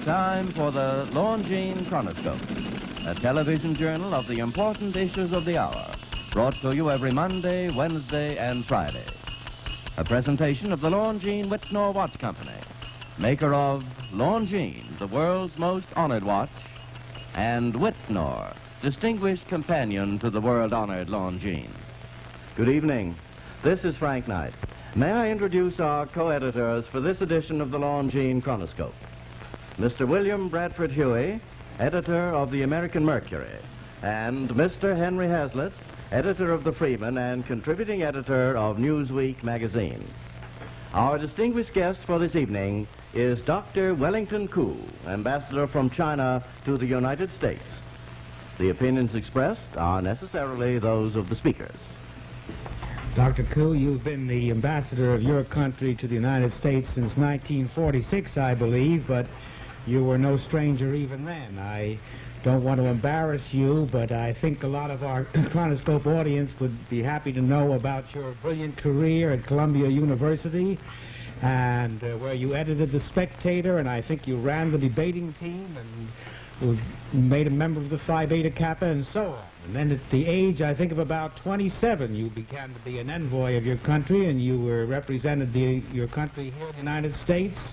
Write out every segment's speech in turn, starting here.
time for the Longines Chronoscope, a television journal of the important issues of the hour, brought to you every Monday, Wednesday, and Friday. A presentation of the Longines Whitnor Watch Company, maker of Longines, the world's most honored watch, and Whitnor, distinguished companion to the world-honored Longines. Good evening. This is Frank Knight. May I introduce our co-editors for this edition of the Longines Chronoscope? Mr. William Bradford Huey, editor of the American Mercury, and Mr. Henry Hazlitt, editor of the Freeman and contributing editor of Newsweek magazine. Our distinguished guest for this evening is Dr. Wellington Koo, ambassador from China to the United States. The opinions expressed are necessarily those of the speakers. Dr. Koo, you've been the ambassador of your country to the United States since 1946, I believe, but you were no stranger even then. I don't want to embarrass you, but I think a lot of our Chronoscope audience would be happy to know about your brilliant career at Columbia University, and where you edited The Spectator, and I think you ran the debating team, and were made a member of the Phi Beta Kappa, and so on. And then at the age, I think, of about 27, you began to be an envoy of your country, and you were represented your country here in the United States.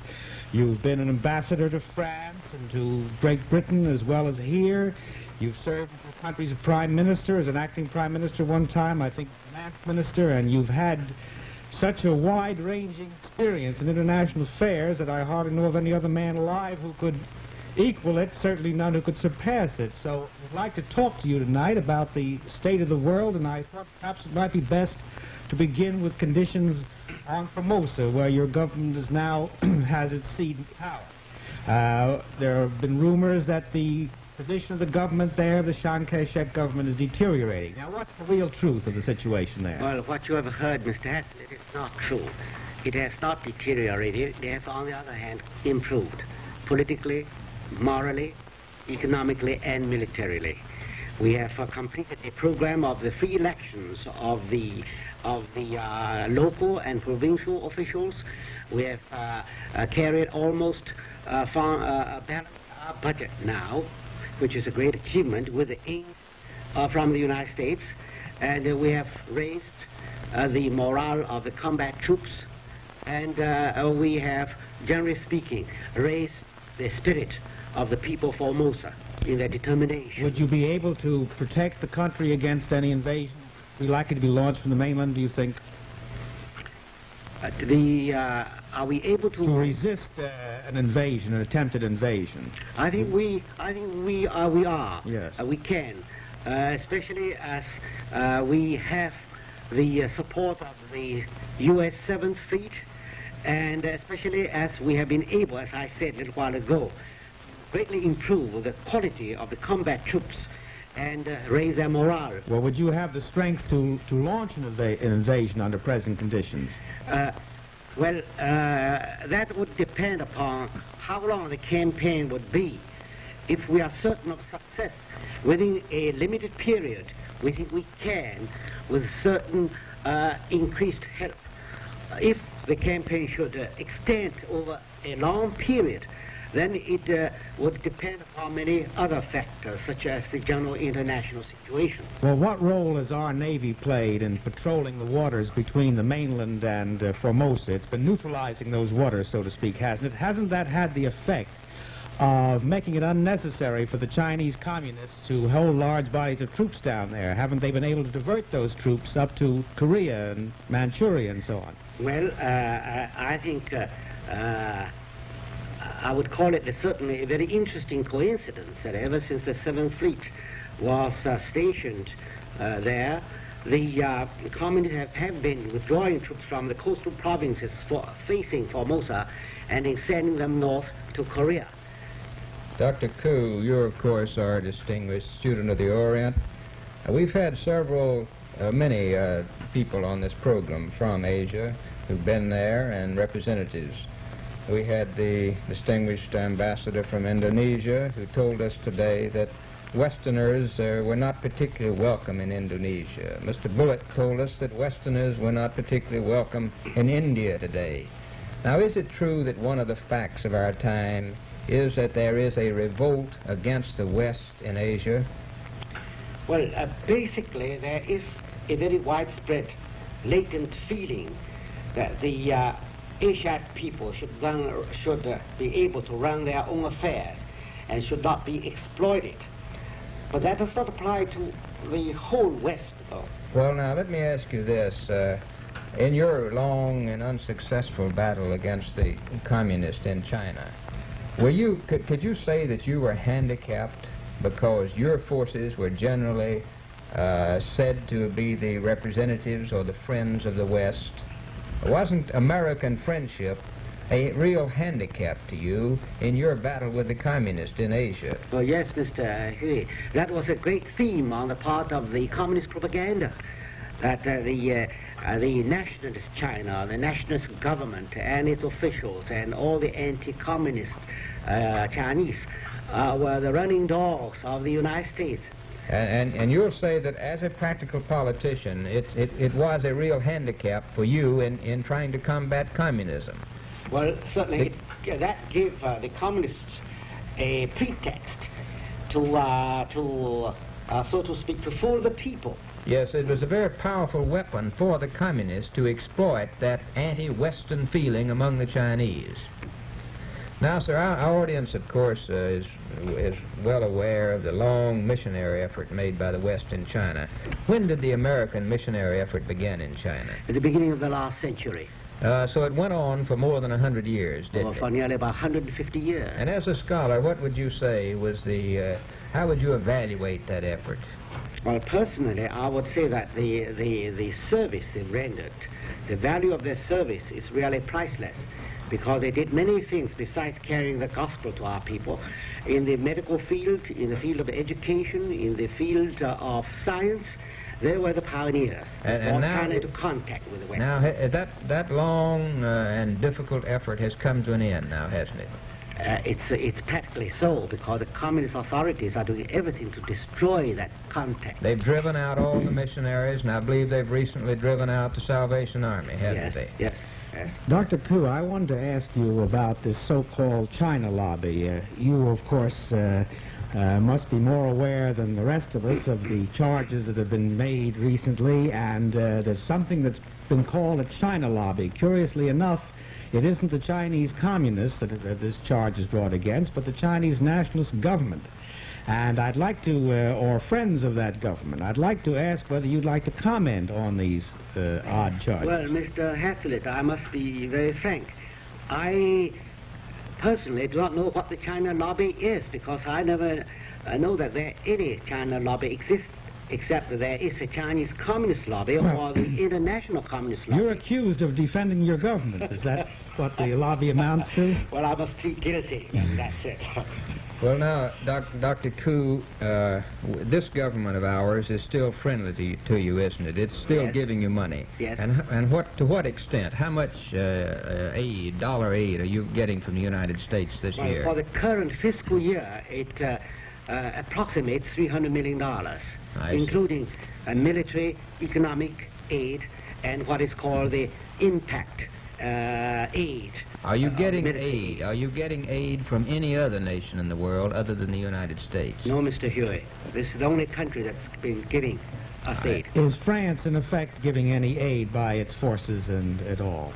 You've been an ambassador to France and to Great Britain as well as here. You've served as the country's prime minister, as an acting prime minister one time, I think finance minister, and you've had such a wide-ranging experience in international affairs that I hardly know of any other man alive who could equal it, certainly none who could surpass it. So I'd like to talk to you tonight about the state of the world, and I thought perhaps it might be best to begin with conditions on Formosa, where your government is now has its seat in power. There have been rumors that the position of the government there, the Chiang Kai-shek government, is deteriorating. Now, what's the real truth of the situation there? Well, what you have heard, Mr. Hazlitt, is not true. It has not deteriorated. It has, on the other hand, improved politically, morally, economically, and militarily. We have completed a program of the free elections of the local and provincial officials. We have carried almost a balanced budget now, which is a great achievement with the aid from the United States, and we have raised the morale of the combat troops, and we have, generally speaking, raised the spirit of the people of Formosa in their determination. Would you be able to protect the country against any invasion likely to be launched from the mainland, do you think? Are we able to resist an invasion, an attempted invasion? I think we are. Yes. We can, especially as we have the support of the U.S. 7th Fleet, and especially as we have been able, as I said a little while ago, greatly improve the quality of the combat troops and raise their morale. Well, would you have the strength to launch an invasion under present conditions? That would depend upon how long the campaign would be. If we are certain of success within a limited period, we think we can, with certain increased help. If the campaign should extend over a long period, then it would depend upon many other factors, such as the general international situation. Well, what role has our Navy played in patrolling the waters between the mainland and Formosa? It's been neutralizing those waters, so to speak, hasn't it? Hasn't that had the effect of making it unnecessary for the Chinese communists to hold large bodies of troops down there? Haven't they been able to divert those troops up to Korea and Manchuria and so on? Well, I think I would call it certainly a very interesting coincidence that ever since the 7th Fleet was stationed there, the communists have been withdrawing troops from the coastal provinces facing Formosa and in sending them north to Korea. Dr. Koo, you, of course, are a distinguished student of the Orient. We've had many people on this program from Asia who've been there, and representatives. We had the distinguished ambassador from Indonesia who told us today that Westerners were not particularly welcome in Indonesia. Mr. Bullitt told us that Westerners were not particularly welcome in India today. Now, is it true that one of the facts of our time is that there is a revolt against the West in Asia? Well, basically, there is a very widespread, latent feeling that the Asiatic people should be able to run their own affairs and should not be exploited. But that does not apply to the whole West, though. Well, now, let me ask you this. In your long and unsuccessful battle against the communists in China, could you say that you were handicapped because your forces were generally said to be the representatives or the friends of the West? Wasn't American friendship a real handicap to you in your battle with the communists in Asia? Well, yes, Mr. Hui. That was a great theme on the part of the communist propaganda, that the nationalist China, the nationalist government and its officials and all the anti-communist Chinese were the running dogs of the United States. And you'll say that as a practical politician, it was a real handicap for you in trying to combat communism. Well, certainly that gave the communists a pretext to so to speak, to fool the people. Yes, it was a very powerful weapon for the communists to exploit that anti-Western feeling among the Chinese. Now, sir, our audience, of course, is well aware of the long missionary effort made by the West in China. When did the American missionary effort begin in China? At the beginning of the last century. So it went on for more than 100 years, didn't it? For nearly about 150 years. And as a scholar, what would you say was how would you evaluate that effort? Well, personally, I would say that the service they rendered, the value of their service is really priceless, because they did many things besides carrying the gospel to our people. In the medical field, in the field of education, in the field of science, they were the pioneers. And now trying into contact with the West. Now, that long and difficult effort has come to an end now, hasn't it? It's practically so, because the communist authorities are doing everything to destroy that contact. They've driven out all the missionaries, and I believe they've recently driven out the Salvation Army, haven't they? Yes. Yes. Dr. Koo, I wanted to ask you about this so-called China lobby. You, of course, must be more aware than the rest of us of the charges that have been made recently, and there's something that's been called a China lobby. Curiously enough, it isn't the Chinese communists that this charge is brought against, but the Chinese nationalist government. And I'd like to, or friends of that government, I'd like to ask whether you'd like to comment on these odd charges. Well, Mr. Hazlitt, I must be very frank. I personally do not know what the China lobby is, because I never know that any China lobby exists, except that there is a Chinese communist lobby or the international communist lobby. You're accused of defending your government. Is that what the lobby amounts to? Well, I must plead guilty, and that's it. Well, now, Dr. Koo, this government of ours is still friendly to you, isn't it? It's still giving you money. Yes. And to what extent? How much dollar aid are you getting from the United States this year? For the current fiscal year, it approximates $300 million, including military, economic aid, and what is called the impact aid. Are you getting aid? Are you getting aid from any other nation in the world other than the United States? No, Mr. Huey. This is the only country that's been giving us aid. Is France, in effect, giving any aid by its forces and at all?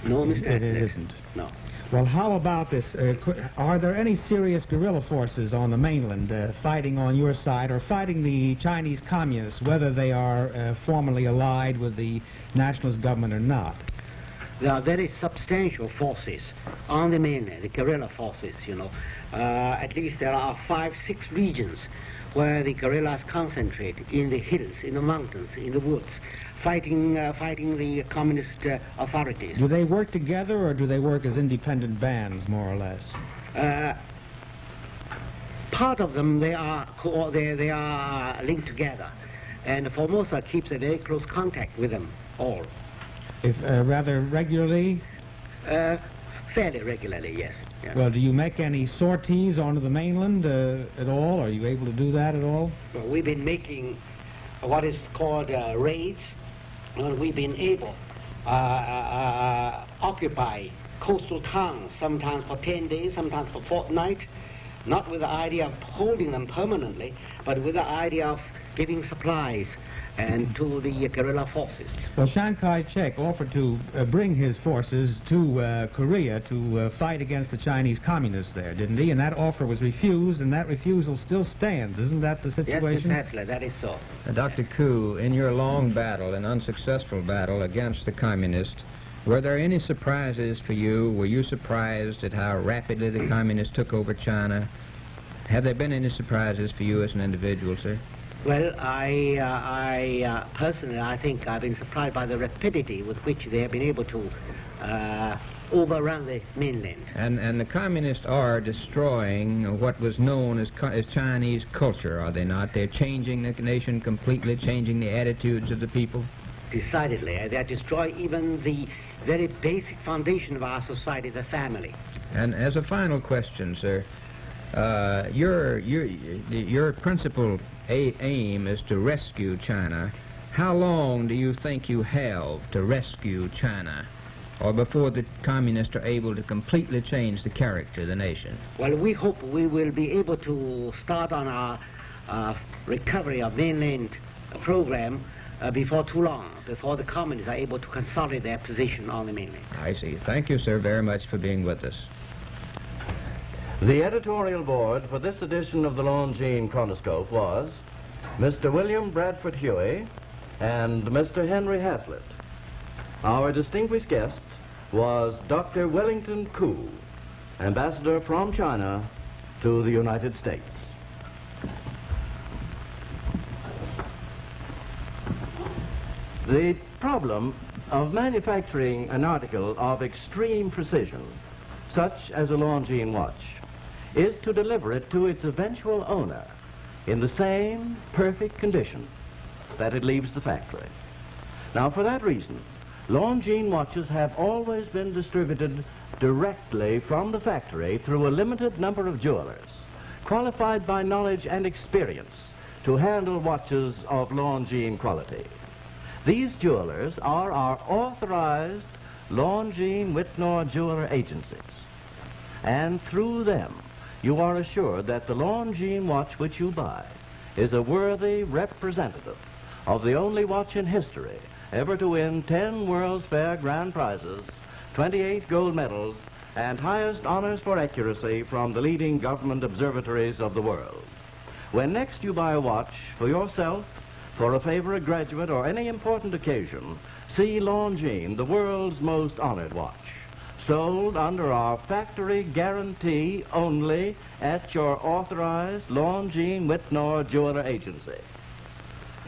No, Mr. It isn't. No. Well, how about this? Are there any serious guerrilla forces on the mainland fighting on your side or fighting the Chinese communists, whether they are formally allied with the nationalist government or not? There are very substantial forces on the mainland, the guerrilla forces, you know. At least there are 5, 6 regions where the guerrillas concentrate in the hills, in the mountains, in the woods, fighting the communist authorities. Do they work together, or do they work as independent bands, more or less? Part of them, they are linked together, and Formosa keeps a very close contact with them all. If rather regularly? Fairly regularly, yes. Well, do you make any sorties onto the mainland at all? Are you able to do that at all? Well, we've been making what is called raids. Well, we've been able to occupy coastal towns, sometimes for 10 days, sometimes for a fortnight, not with the idea of holding them permanently, but with the idea of giving supplies and to the guerrilla forces. Well, Chiang Kai-shek offered to bring his forces to Korea to fight against the Chinese communists there, didn't he? And that offer was refused, and that refusal still stands. Isn't that the situation? Yes, Mr. Hatzler, that is so. Dr. Koo, in your long battle, an unsuccessful battle against the communists, were there any surprises for you? Were you surprised at how rapidly the communists took over China? Have there been any surprises for you as an individual, sir? Well, I personally, I think I've been surprised by the rapidity with which they have been able to overrun the mainland. And the communists are destroying what was known as Chinese culture, are they not? They're changing the nation completely, changing the attitudes of the people? Decidedly. They destroy even the very basic foundation of our society, the family. And as a final question, sir, your principal aim is to rescue China. How long do you think you have to rescue China, or before the communists are able to completely change the character of the nation? Well, we hope we will be able to start on our recovery of mainland program before too long, before the communists are able to consolidate their position on the mainland. I see. Thank you, sir, very much for being with us. The editorial board for this edition of the Longines Chronoscope was Mr. William Bradford Huey and Mr. Henry Hazlitt. Our distinguished guest was Dr. Wellington Koo, ambassador from China to the United States. The problem of manufacturing an article of extreme precision, such as a Longines watch, is to deliver it to its eventual owner in the same perfect condition that it leaves the factory. Now, for that reason, Longines watches have always been distributed directly from the factory through a limited number of jewelers, qualified by knowledge and experience to handle watches of Longines quality. These jewelers are our authorized Longines Whitnor jeweler agencies, and through them you are assured that the Longines watch which you buy is a worthy representative of the only watch in history ever to win 10 World's Fair grand prizes, 28 gold medals, and highest honors for accuracy from the leading government observatories of the world. When next you buy a watch for yourself, for a favorite graduate, or any important occasion, see Longines, the world's most honored watch, sold under our factory guarantee only at your authorized Longines Whitnor jeweler agency.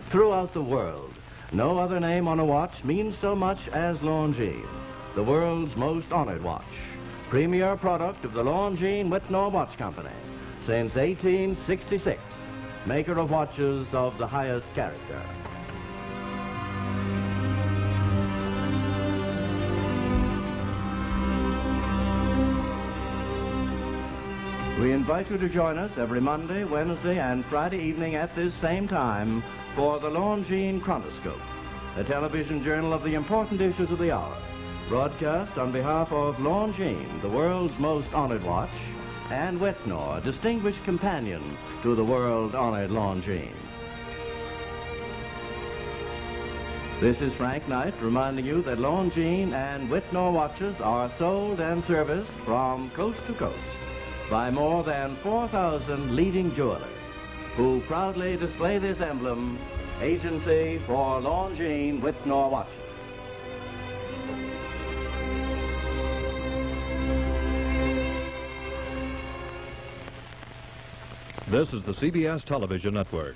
Throughout the world, no other name on a watch means so much as Longines, the world's most honored watch, premier product of the Longines Whitnor Watch Company since 1866, maker of watches of the highest character. We invite you to join us every Monday, Wednesday, and Friday evening at this same time for the Longines Chronoscope, a television journal of the important issues of the hour, broadcast on behalf of Longines, the world's most honored watch, and Whitnor, distinguished companion to the world-honored Longines. This is Frank Knight reminding you that Longines and Whitnor watches are sold and serviced from coast to coast by more than 4,000 leading jewelers who proudly display this emblem, Agency for Longines Whitnor Watches. This is the CBS Television Network.